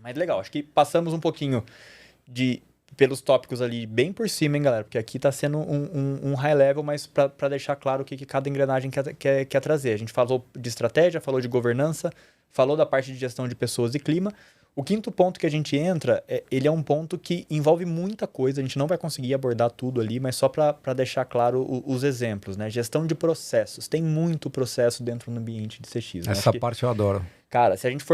Mas legal, acho que passamos um pouquinho pelos tópicos ali bem por cima, hein, galera? Porque aqui tá sendo um high level, mas para deixar claro o que cada engrenagem quer trazer. A gente falou de estratégia, falou de governança, falou da parte de gestão de pessoas e clima. O quinto ponto que a gente entra, ele é um ponto que envolve muita coisa, a gente não vai conseguir abordar tudo ali, mas só para deixar claro os exemplos, né? Gestão de processos. Tem muito processo dentro do ambiente de CX. Né? Essa parte eu adoro. Cara, se a gente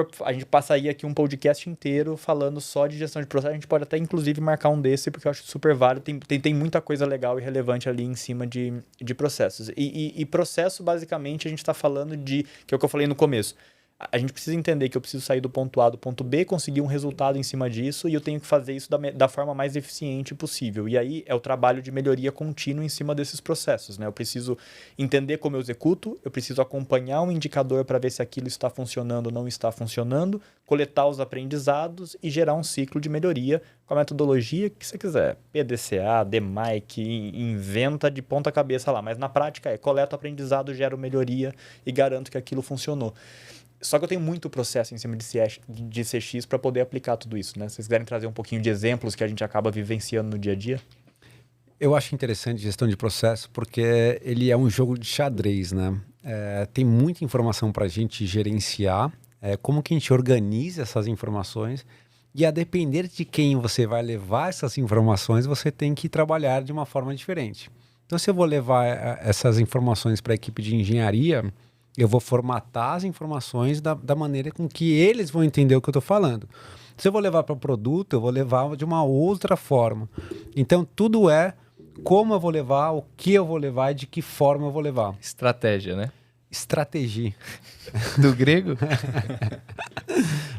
passaria aqui um podcast inteiro falando só de gestão de processo, a gente pode até inclusive marcar um desse, porque eu acho super válido, tem muita coisa legal e relevante ali em cima de processos. E processo, basicamente, a gente está falando que é o que eu falei no começo. A gente precisa entender que eu preciso sair do ponto A do ponto B, conseguir um resultado em cima disso, e eu tenho que fazer isso da forma mais eficiente possível. E aí é o trabalho de melhoria contínua em cima desses processos, né? Eu preciso entender como eu executo, eu preciso acompanhar um indicador para ver se aquilo está funcionando ou não está funcionando, coletar os aprendizados e gerar um ciclo de melhoria com a metodologia que você quiser. PDCA, DMAIC, inventa de ponta cabeça lá. Mas na prática coleto aprendizado, gero melhoria e garanto que aquilo funcionou. Só que eu tenho muito processo em cima de CX para poder aplicar tudo isso, né? Se vocês quiserem trazer um pouquinho de exemplos que a gente acaba vivenciando no dia a dia. Eu acho interessante gestão de processo porque ele é um jogo de xadrez, né? Tem muita informação para a gente gerenciar, como que a gente organiza essas informações e a depender de quem você vai levar essas informações, você tem que trabalhar de uma forma diferente. Então, se eu vou levar essas informações para a equipe de engenharia, eu vou formatar as informações da maneira com que eles vão entender o que eu estou falando. Se eu vou levar para o produto, eu vou levar de uma outra forma. Então, tudo é como eu vou levar, o que eu vou levar e de que forma eu vou levar. Estratégia, né? Estratégia. Do grego?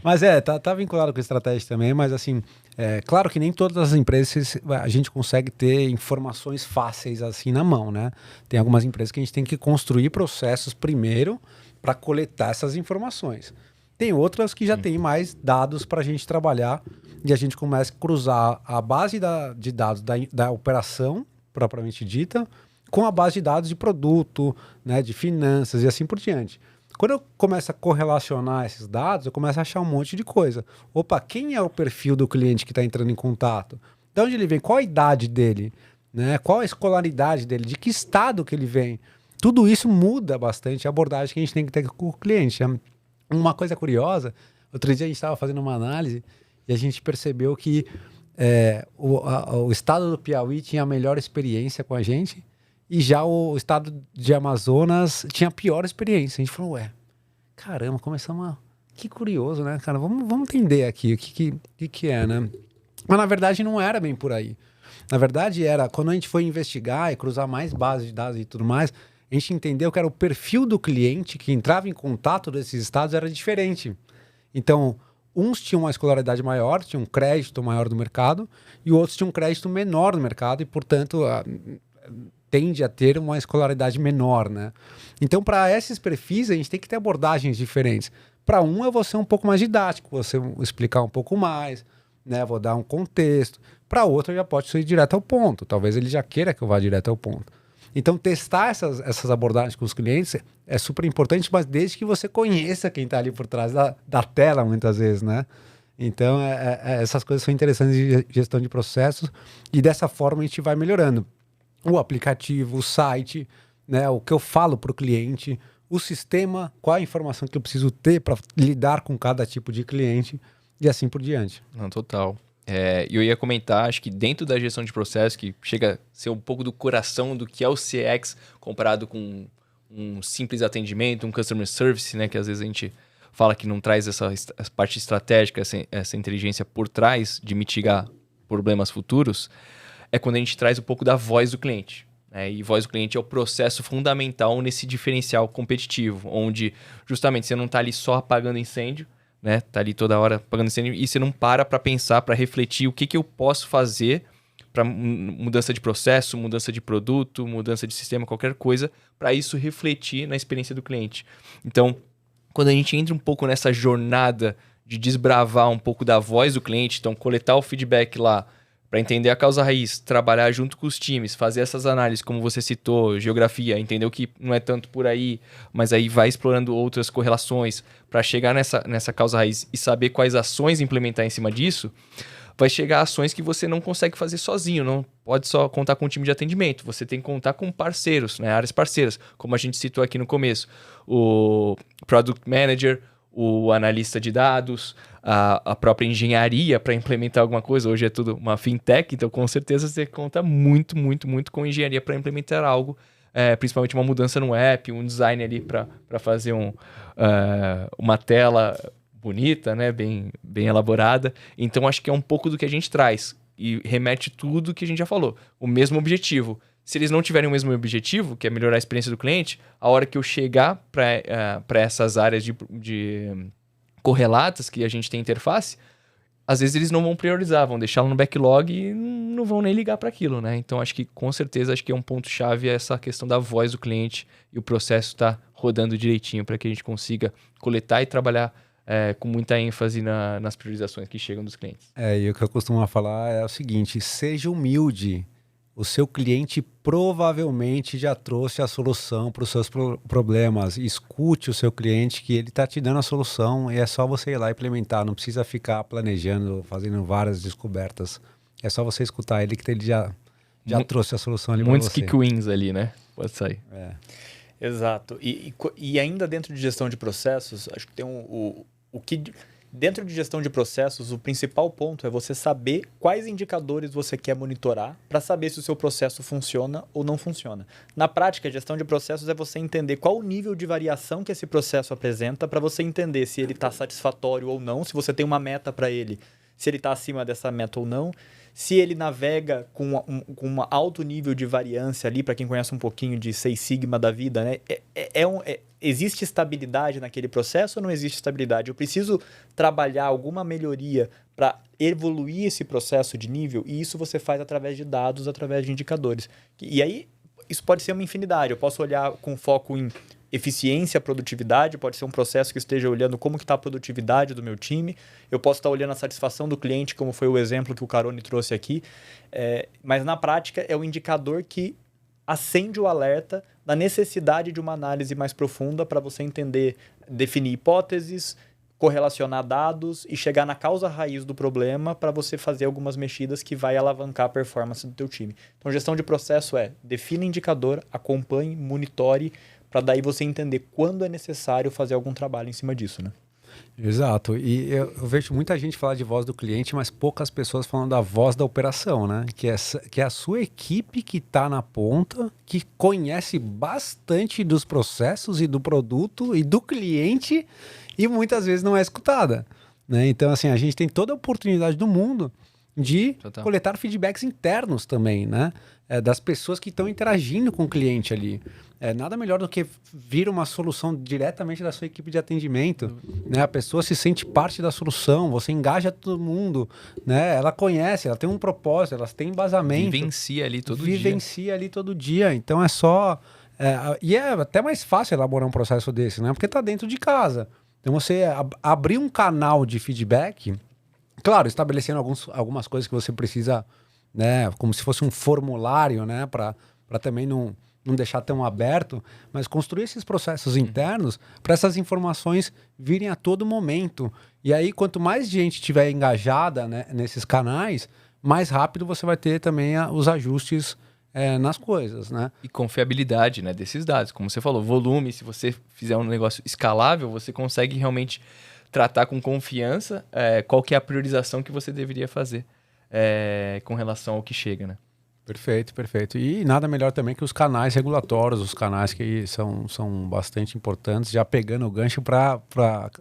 Mas tá vinculado com estratégia também, mas assim, claro que nem todas as empresas a gente consegue ter informações fáceis assim na mão, né? Tem algumas empresas que a gente tem que construir processos primeiro para coletar essas informações. Tem outras que já tem mais dados para a gente trabalhar e a gente começa a cruzar a base de dados da operação propriamente dita com a base de dados de produto, né, de finanças e assim por diante. Quando eu começo a correlacionar esses dados, eu começo a achar um monte de coisa. Opa, quem é o perfil do cliente que está entrando em contato? De onde ele vem? Qual a idade dele? Né? Qual a escolaridade dele? De que estado que ele vem? Tudo isso muda bastante a abordagem que a gente tem que ter com o cliente. Uma coisa curiosa, outro dia a gente estava fazendo uma análise e a gente percebeu que o estado do Piauí tinha a melhor experiência com a gente e já o estado de Amazonas tinha a pior experiência. A gente falou, caramba, começamos a... Que curioso, né, cara? Vamos entender aqui o que é, né? Mas, na verdade, não era bem por aí. Na verdade, era quando a gente foi investigar e cruzar mais bases de dados e tudo mais, a gente entendeu que era o perfil do cliente que entrava em contato desses estados era diferente. Então, uns tinham uma escolaridade maior, tinham um crédito maior do mercado, e outros tinham um crédito menor do mercado e, portanto... tende a ter uma escolaridade menor, né? Então, para esses perfis, a gente tem que ter abordagens diferentes. Para um, eu vou ser um pouco mais didático, vou explicar um pouco mais, né? Vou dar um contexto. Para outro, já pode ser direto ao ponto. Talvez ele já queira que eu vá direto ao ponto. Então, testar essas abordagens com os clientes é super importante, mas desde que você conheça quem está ali por trás da tela, muitas vezes, né? Então, essas coisas são interessantes de gestão de processos e dessa forma a gente vai melhorando. O aplicativo, o site, né, o que eu falo para o cliente, o sistema, qual a informação que eu preciso ter para lidar com cada tipo de cliente e assim por diante. Não, total. Eu ia comentar, acho que dentro da gestão de processo, que chega a ser um pouco do coração do que é o CX comparado com um simples atendimento, um customer service, né, que às vezes a gente fala que não traz essa parte estratégica, essa inteligência por trás de mitigar problemas futuros, é quando a gente traz um pouco da voz do cliente. Né? E voz do cliente é o processo fundamental nesse diferencial competitivo, onde justamente você não está ali só apagando incêndio, né? Tá ali toda hora apagando incêndio, e você não para pensar, para refletir o que eu posso fazer para mudança de processo, mudança de produto, mudança de sistema, qualquer coisa, para isso refletir na experiência do cliente. Então, quando a gente entra um pouco nessa jornada de desbravar um pouco da voz do cliente, então coletar o feedback lá, para entender a causa raiz, trabalhar junto com os times, fazer essas análises, como você citou, geografia, entender o que não é tanto por aí, mas aí vai explorando outras correlações para chegar nessa causa raiz e saber quais ações implementar em cima disso, vai chegar a ações que você não consegue fazer sozinho, não pode só contar com um time de atendimento, você tem que contar com parceiros, né, áreas parceiras, como a gente citou aqui no começo, o Product Manager, o analista de dados, a própria engenharia para implementar alguma coisa. Hoje é tudo uma fintech, então com certeza você conta muito com engenharia para implementar algo, principalmente uma mudança no app, um design ali para fazer uma tela bonita, né? bem elaborada. Então acho que é um pouco do que a gente traz e remete tudo que a gente já falou. O mesmo objetivo. Se eles não tiverem o mesmo objetivo, que é melhorar a experiência do cliente, a hora que eu chegar para essas áreas de correlatas que a gente tem interface, às vezes eles não vão priorizar, vão deixá-lo no backlog e não vão nem ligar para aquilo, né? Então, acho que com certeza é um ponto-chave essa questão da voz do cliente e o processo tá rodando direitinho para que a gente consiga coletar e trabalhar com muita ênfase nas priorizações que chegam dos clientes. E o que eu costumo falar é o seguinte, seja humilde. O seu cliente provavelmente já trouxe a solução para os seus problemas. Escute o seu cliente que ele está te dando a solução e é só você ir lá implementar. Não precisa ficar planejando, fazendo várias descobertas. É só você escutar ele que ele já trouxe a solução ali para você. Muitos quick wins ali, né? Pode sair. Exato. E ainda dentro de gestão de processos, acho que tem o que... Dentro de gestão de processos, o principal ponto é você saber quais indicadores você quer monitorar para saber se o seu processo funciona ou não funciona. Na prática, a gestão de processos é você entender qual o nível de variação que esse processo apresenta para você entender se ele está satisfatório ou não, se você tem uma meta para ele, se ele está acima dessa meta ou não, se ele navega com um alto nível de variância ali, para quem conhece um pouquinho de Six Sigma da vida, né? Existe estabilidade naquele processo ou não existe estabilidade? Eu preciso trabalhar alguma melhoria para evoluir esse processo de nível e isso você faz através de dados, através de indicadores. E aí, isso pode ser uma infinidade. Eu posso olhar com foco em eficiência, produtividade, pode ser um processo que esteja olhando como que está a produtividade do meu time, eu posso estar olhando a satisfação do cliente, como foi o exemplo que o Carone trouxe aqui, mas na prática é o indicador que acende o alerta da necessidade de uma análise mais profunda para você entender, definir hipóteses, correlacionar dados e chegar na causa raiz do problema para você fazer algumas mexidas que vai alavancar a performance do teu time. Então, gestão de processo defina indicador, acompanhe, monitore, para daí você entender quando é necessário fazer algum trabalho em cima disso, né? Exato. E eu vejo muita gente falar de voz do cliente, mas poucas pessoas falando da voz da operação, né? Que é a sua equipe que está na ponta, que conhece bastante dos processos e do produto e do cliente e muitas vezes não é escutada, né? Então, assim, a gente tem toda a oportunidade do mundo de coletar feedbacks internos também, né? Das pessoas que estão interagindo com o cliente ali. Nada melhor do que vir uma solução diretamente da sua equipe de atendimento, né? A pessoa se sente parte da solução, você engaja todo mundo, né? Ela conhece, ela tem um propósito, ela tem embasamento. Vivencia ali todo dia. Então é só... e é até mais fácil elaborar um processo desse, né? Porque está dentro de casa. Então você abrir um canal de feedback, claro, estabelecendo algumas coisas que você precisa, né? Como se fosse um formulário, né? Para também não deixar tão aberto, mas construir esses processos internos para essas informações virem a todo momento. E aí, quanto mais gente estiver engajada, né, nesses canais, mais rápido você vai ter também os ajustes nas coisas, né? E confiabilidade, né, desses dados. Como você falou, volume, se você fizer um negócio escalável, você consegue realmente tratar com confiança qual que é a priorização que você deveria fazer com relação ao que chega, né? Perfeito. E nada melhor também que os canais regulatórios, os canais que são bastante importantes, já pegando o gancho para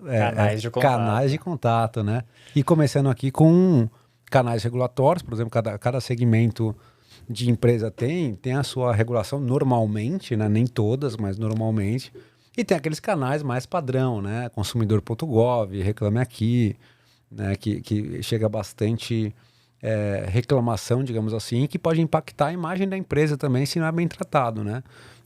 canais de contato, né? E começando aqui com canais regulatórios, por exemplo, cada segmento de empresa tem a sua regulação normalmente, né? Nem todas, mas normalmente. E tem aqueles canais mais padrão, né? Consumidor.gov, Reclame Aqui, né? Que chega bastante... reclamação, digamos assim, que pode impactar a imagem da empresa também se não é bem tratado, né?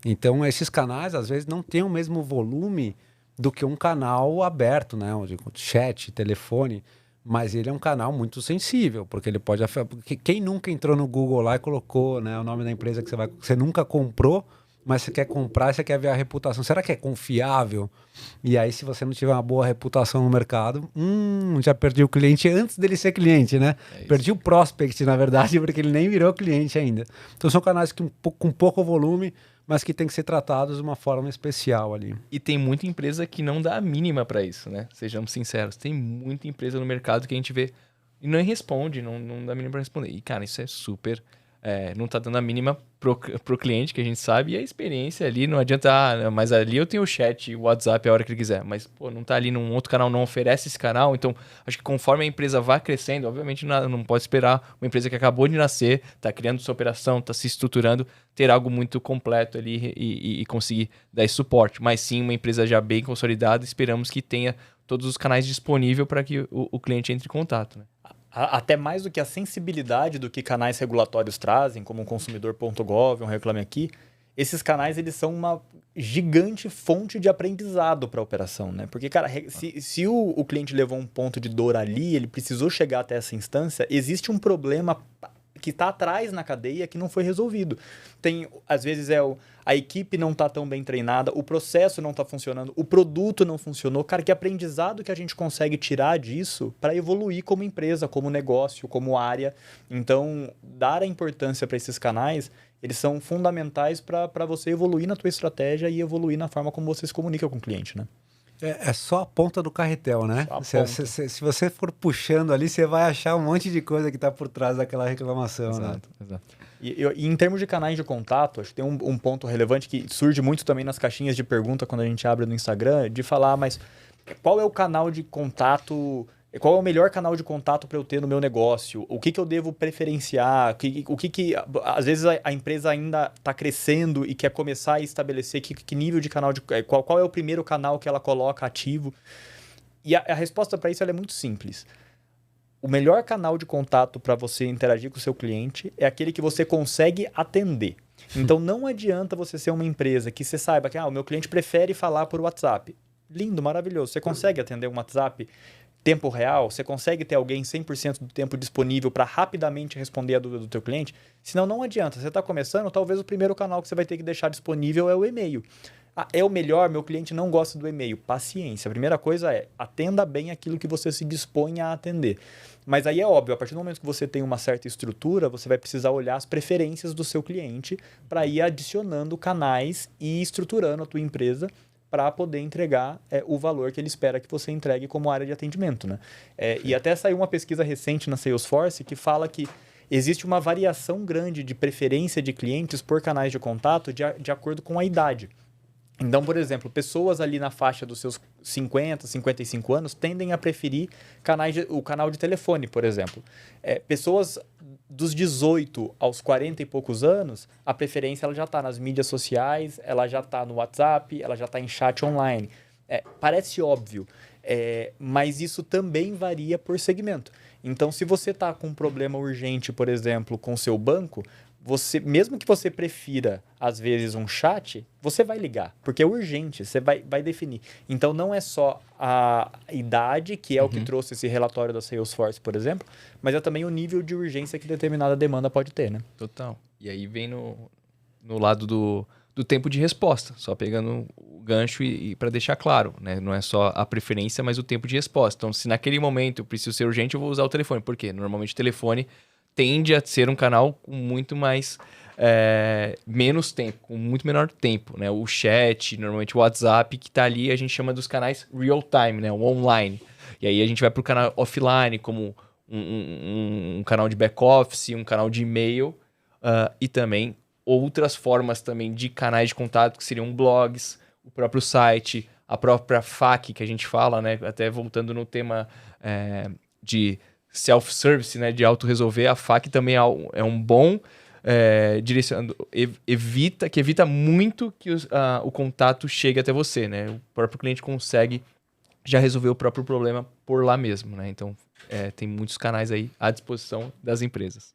Então, esses canais, às vezes, não têm o mesmo volume do que um canal aberto, né? Onde chat, telefone, Mas ele é um canal muito sensível, porque ele pode... Porque quem nunca entrou no Google lá e colocou, né, o nome da empresa que você nunca comprou, mas você quer comprar, você quer ver a reputação. Será que é confiável? E aí, se você não tiver uma boa reputação no mercado, já perdi o cliente antes dele ser cliente, né? Perdi o prospect, na verdade, porque ele nem virou cliente ainda. Então, são canais com pouco volume, mas que tem que ser tratados de uma forma especial ali. E tem muita empresa que não dá a mínima para isso, né? Sejamos sinceros. Tem muita empresa no mercado que a gente vê e não responde, não dá a mínima para responder. E, cara, isso é super... não tá dando a mínima pro cliente, que a gente sabe, e a experiência ali não adianta, mas ali eu tenho o chat, o WhatsApp a hora que ele quiser, mas pô, não tá ali num outro canal, não oferece esse canal, então acho que conforme a empresa vai crescendo, obviamente não pode esperar uma empresa que acabou de nascer, tá criando sua operação, tá se estruturando, ter algo muito completo ali e conseguir dar esse suporte, mas sim uma empresa já bem consolidada, esperamos que tenha todos os canais disponíveis para que o cliente entre em contato, né? Até mais do que a sensibilidade do que canais regulatórios trazem, como o consumidor.gov, um Reclame Aqui, esses canais eles são uma gigante fonte de aprendizado para a operação, né? Porque, cara, se o cliente levou um ponto de dor ali, ele precisou chegar até essa instância, existe um problema que está atrás na cadeia que não foi resolvido. Às vezes a equipe não está tão bem treinada, o processo não está funcionando, o produto não funcionou. Cara, que aprendizado que a gente consegue tirar disso para evoluir como empresa, como negócio, como área. Então, dar a importância para esses canais, eles são fundamentais para você evoluir na tua estratégia e evoluir na forma como você se comunica com o cliente, né? É só a ponta do carretel, né? Se você for puxando ali, você vai achar um monte de coisa que está por trás daquela reclamação, né? Exato. E em termos de canais de contato, acho que tem um ponto relevante que surge muito também nas caixinhas de pergunta quando a gente abre no Instagram, de falar, mas qual é o canal de contato... Qual é o melhor canal de contato para eu ter no meu negócio? O que eu devo preferenciar? Às vezes a empresa ainda está crescendo e quer começar a estabelecer que nível de canal qual é o primeiro canal que ela coloca ativo? E a resposta para isso ela é muito simples. O melhor canal de contato para você interagir com o seu cliente é aquele que você consegue atender. Então não adianta você ser uma empresa que você saiba que o meu cliente prefere falar por WhatsApp. Lindo, maravilhoso. Você consegue atender um WhatsApp tempo real? Você consegue ter alguém 100% do tempo disponível para rapidamente responder a dúvida do teu cliente? Senão não adianta. Você está começando, talvez o primeiro canal que você vai ter que deixar disponível é o e-mail. É o melhor, meu cliente não gosta do e-mail. Paciência. A primeira coisa é, atenda bem aquilo que você se dispõe a atender. Mas aí é óbvio, a partir do momento que você tem uma certa estrutura, você vai precisar olhar as preferências do seu cliente para ir adicionando canais e estruturando a tua empresa para poder entregar o valor que ele espera que você entregue como área de atendimento, né? E até saiu uma pesquisa recente na Salesforce que fala que existe uma variação grande de preferência de clientes por canais de contato de acordo com a idade. Então, por exemplo, pessoas ali na faixa dos seus 50, 55 anos tendem a preferir o canal de telefone, por exemplo. Pessoas dos 18 aos 40 e poucos anos, a preferência ela já está nas mídias sociais, ela já está no WhatsApp, ela já está em chat online. Parece óbvio, mas isso também varia por segmento. Então, se você está com um problema urgente, por exemplo, com o seu banco, mesmo que você prefira, às vezes, um chat, você vai ligar, porque é urgente, você vai definir. Então, não é só a idade, que é o que trouxe esse relatório da Salesforce, por exemplo, mas é também o nível de urgência que determinada demanda pode ter, né? Total. E aí vem no lado do tempo de resposta, só pegando o gancho e para deixar claro, né? Não é só a preferência, mas o tempo de resposta. Então, se naquele momento eu preciso ser urgente, eu vou usar o telefone. Por quê? Normalmente o telefone tende a ser um canal com muito mais menos tempo, com muito menor tempo, né? O chat, normalmente o WhatsApp, que está ali, a gente chama dos canais real time, né? O online. E aí a gente vai para o canal offline, como um canal de back-office, um canal de e-mail, e também outras formas também de canais de contato, que seriam blogs, o próprio site, a própria FAQ que a gente fala, né? Até voltando no tema de self-service, né, de auto-resolver, a FAQ também é um bom direcionando, evita muito que o contato chegue até você, né? O próprio cliente consegue já resolver o próprio problema por lá mesmo, né? Então, tem muitos canais aí à disposição das empresas.